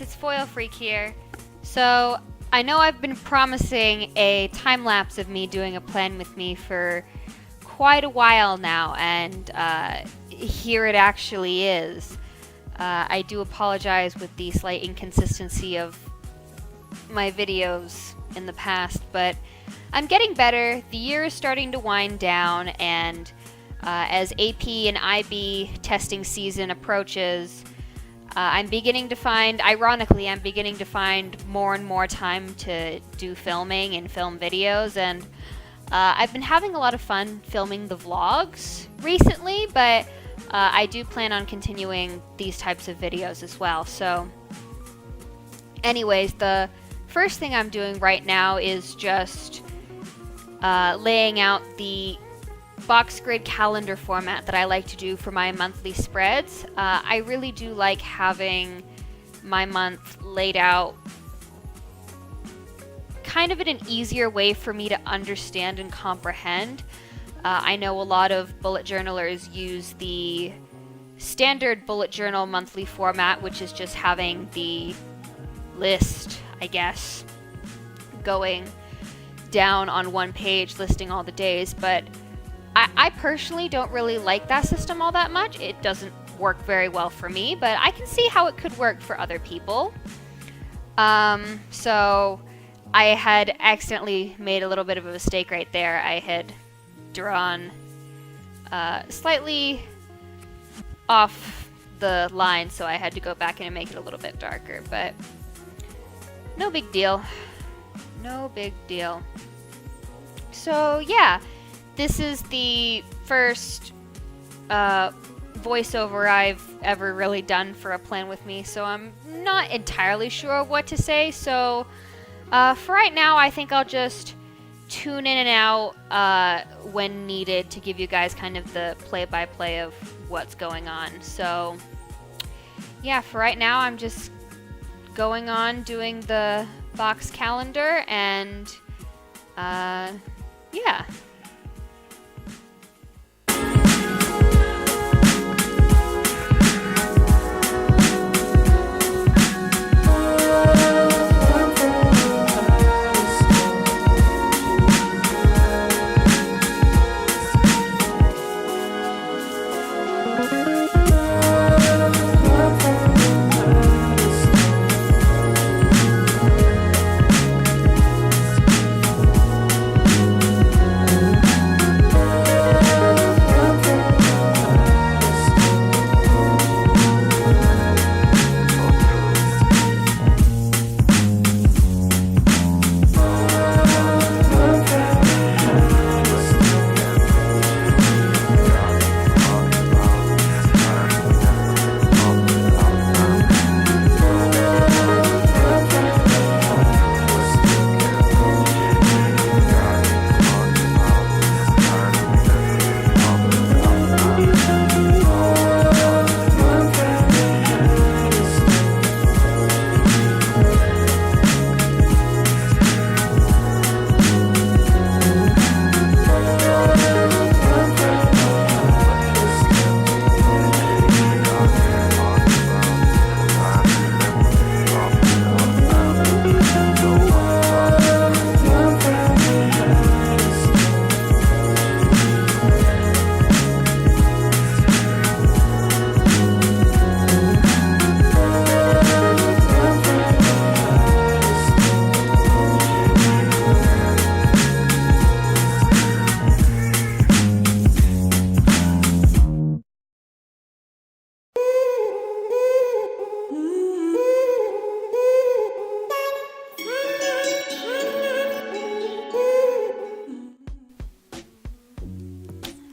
it's Foil Freak here. So, I know I've been promising a time lapse of me doing a plan with me for quite a while now, and here it actually is. I do apologize with the slight inconsistency of my videos in the past, but I'm getting better. The year is starting to wind down, and as AP and IB testing season approaches, I'm beginning to find more and more time to do filming and film videos, and I've been having a lot of fun filming the vlogs recently, but I do plan on continuing these types of videos as well. So anyways, the first thing I'm doing right now is just laying out the box grid calendar format that I like to do for my monthly spreads. I really do like having my month laid out kind of in an easier way for me to understand and comprehend. I know a lot of bullet journalers use the standard bullet journal monthly format, which is just having the list, I guess, going down on one page listing all the days, but I personally don't really like that system all that much. It doesn't work very well for me, but I can see how it could work for other people. So I had accidentally made a little bit of a mistake right there. I had drawn slightly off the line, so I had to go back in and make it a little bit darker, but no big deal. No big deal. So yeah, this is the first voiceover I've ever really done for a plan with me, so I'm not entirely sure what to say. So for right now, I think I'll just tune in and out when needed to give you guys kind of the play-by-play of what's going on. So yeah, for right now, I'm just going on doing the box calendar, and yeah.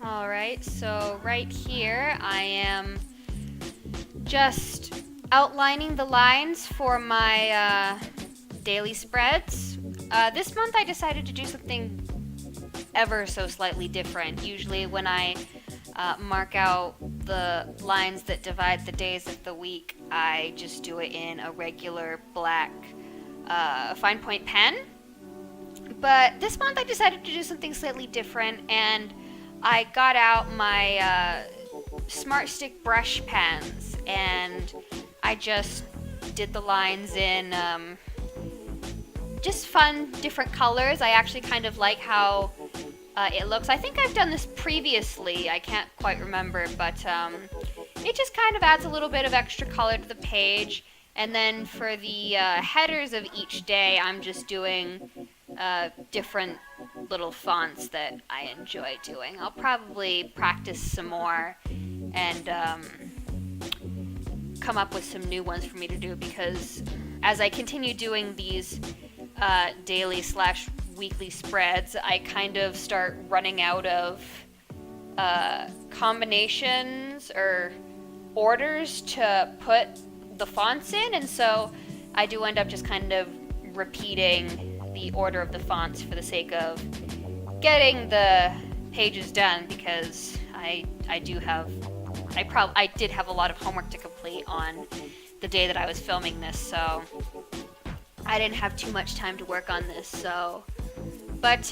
Alright, so right here I am just outlining the lines for my daily spreads. This month I decided to do something ever so slightly different. Usually when I mark out the lines that divide the days of the week, I just do it in a regular black fine point pen. But this month I decided to do something slightly different, and I got out my Smart Stick brush pens, and I just did the lines in just fun, different colors. I actually kind of like how it looks. I think I've done this previously, I can't quite remember, but it just kind of adds a little bit of extra color to the page. And then for the headers of each day, I'm just doing different little fonts that I enjoy doing. I'll probably practice some more and come up with some new ones for me to do, because as I continue doing these daily/weekly spreads, I kind of start running out of combinations or orders to put the fonts in, and so I do end up just kind of repeating the order of the fonts for the sake of getting the pages done, because I did have a lot of homework to complete on the day that I was filming this, so I didn't have too much time to work on this. But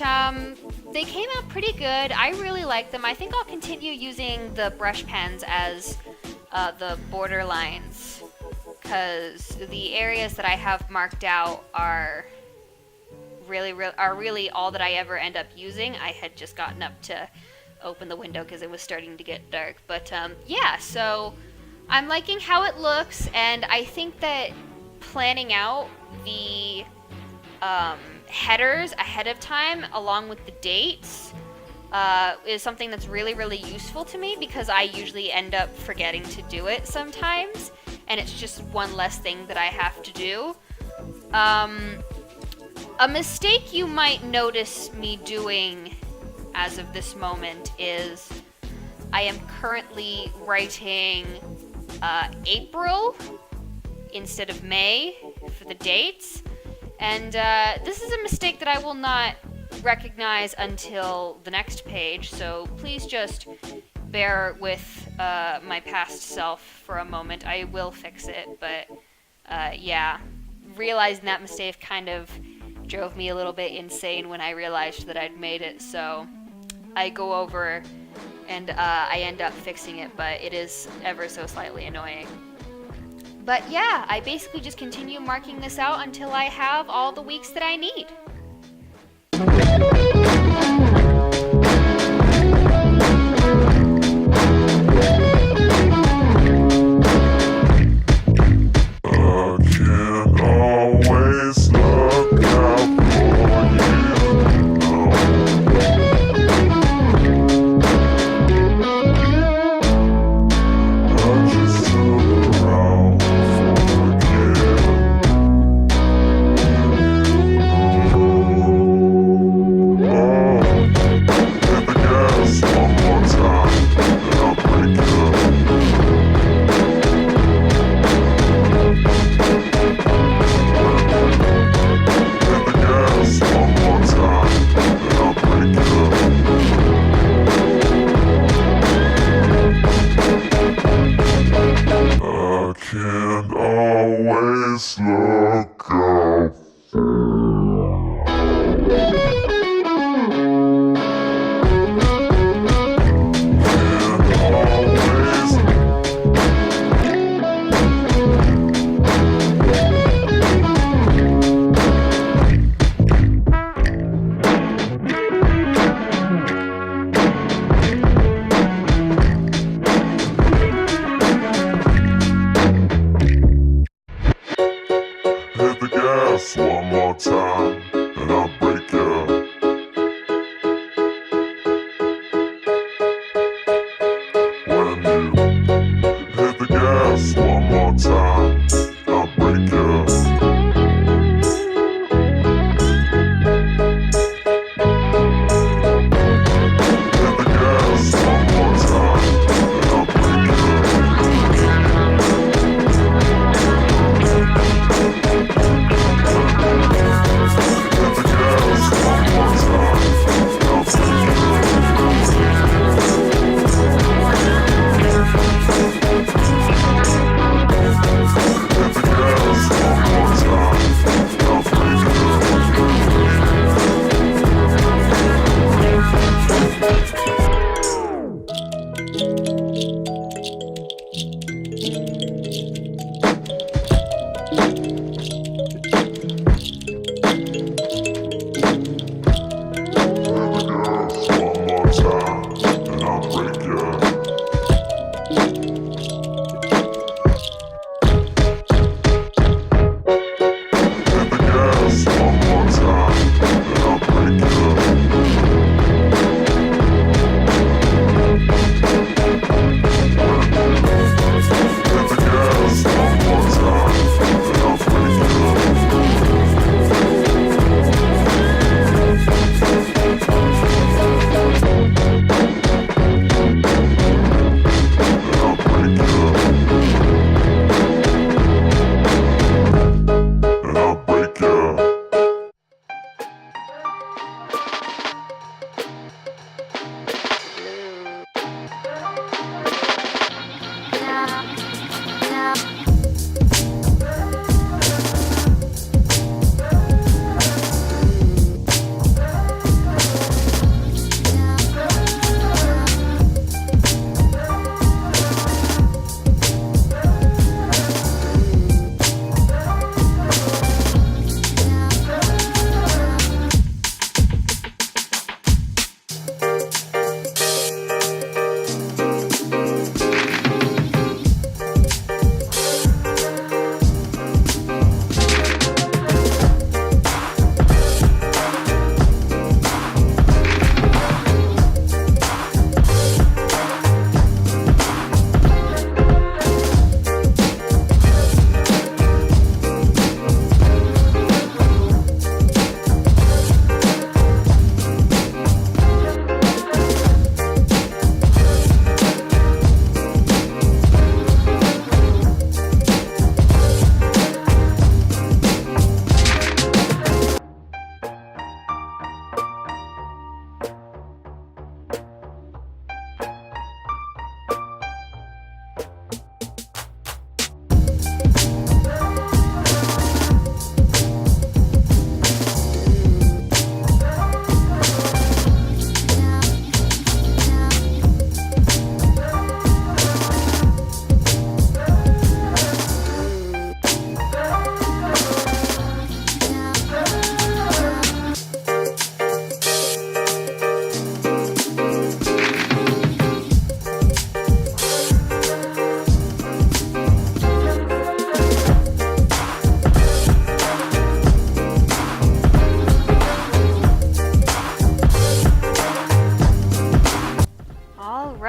they came out pretty good. I really like them. I think I'll continue using the brush pens as the border lines, because the areas that I have marked out are really all that I ever end up using. I had just gotten up to open the window because it was starting to get dark. But yeah, so I'm liking how it looks, and I think that planning out the headers ahead of time along with the dates is something that's really useful to me, because I usually end up forgetting to do it sometimes, and it's just one less thing that I have to do. A mistake you might notice me doing as of this moment is I am currently writing April instead of May for the dates, and this is a mistake that I will not recognize until the next page, so please just bear with my past self for a moment. I will fix it, but yeah, realizing that mistake kind of drove me a little bit insane when I realized that I'd made it, so I go over and I end up fixing it, but it is ever so slightly annoying. But yeah, I basically just continue marking this out until I have all the weeks that I need.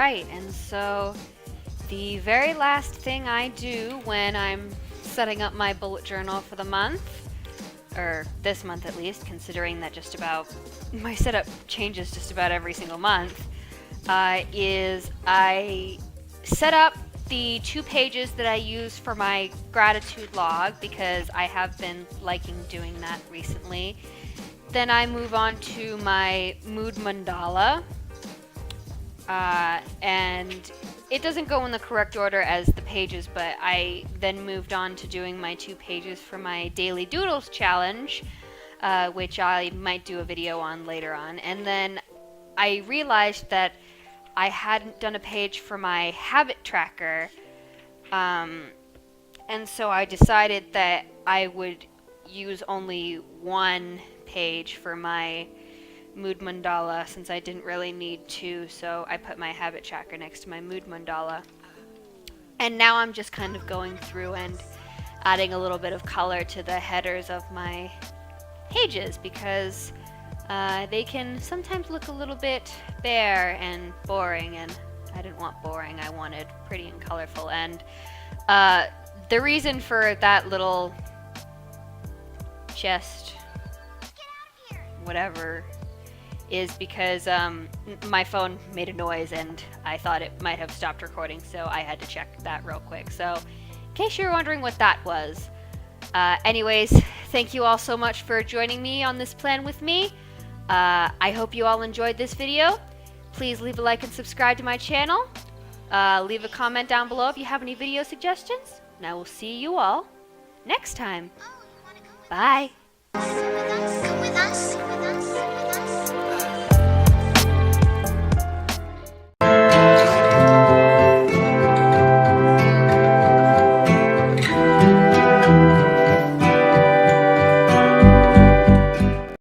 write. And so the very last thing I do when I'm setting up my bullet journal for the month, or this month at least, considering that just about my setup changes just about every single month, is I set up the 2 pages that I use for my gratitude log, because I have been liking doing that recently. Then I move on to my mood mandala, and it doesn't go in the correct order as the pages, but I then moved on to doing my 2 pages for my daily doodles challenge, which I might do a video on later on. And then I realized that I hadn't done a page for my habit tracker, and so I decided that I would use only 1 page for my mood mandala, since I didn't really need 2, so I put my habit tracker next to my mood mandala. And now I'm just kind of going through and adding a little bit of color to the headers of my pages, because they can sometimes look a little bit bare and boring, and I didn't want boring, I wanted pretty and colorful. And the reason for that little just whatever is because my phone made a noise and I thought it might have stopped recording, so I had to check that real quick. So in case you're wondering what that was. Anyways, thank you all so much for joining me on this plan with me. I hope you all enjoyed this video. Please leave a like and subscribe to my channel. Leave a comment down below if you have any video suggestions. And I will see you all next time. Bye. Come with us.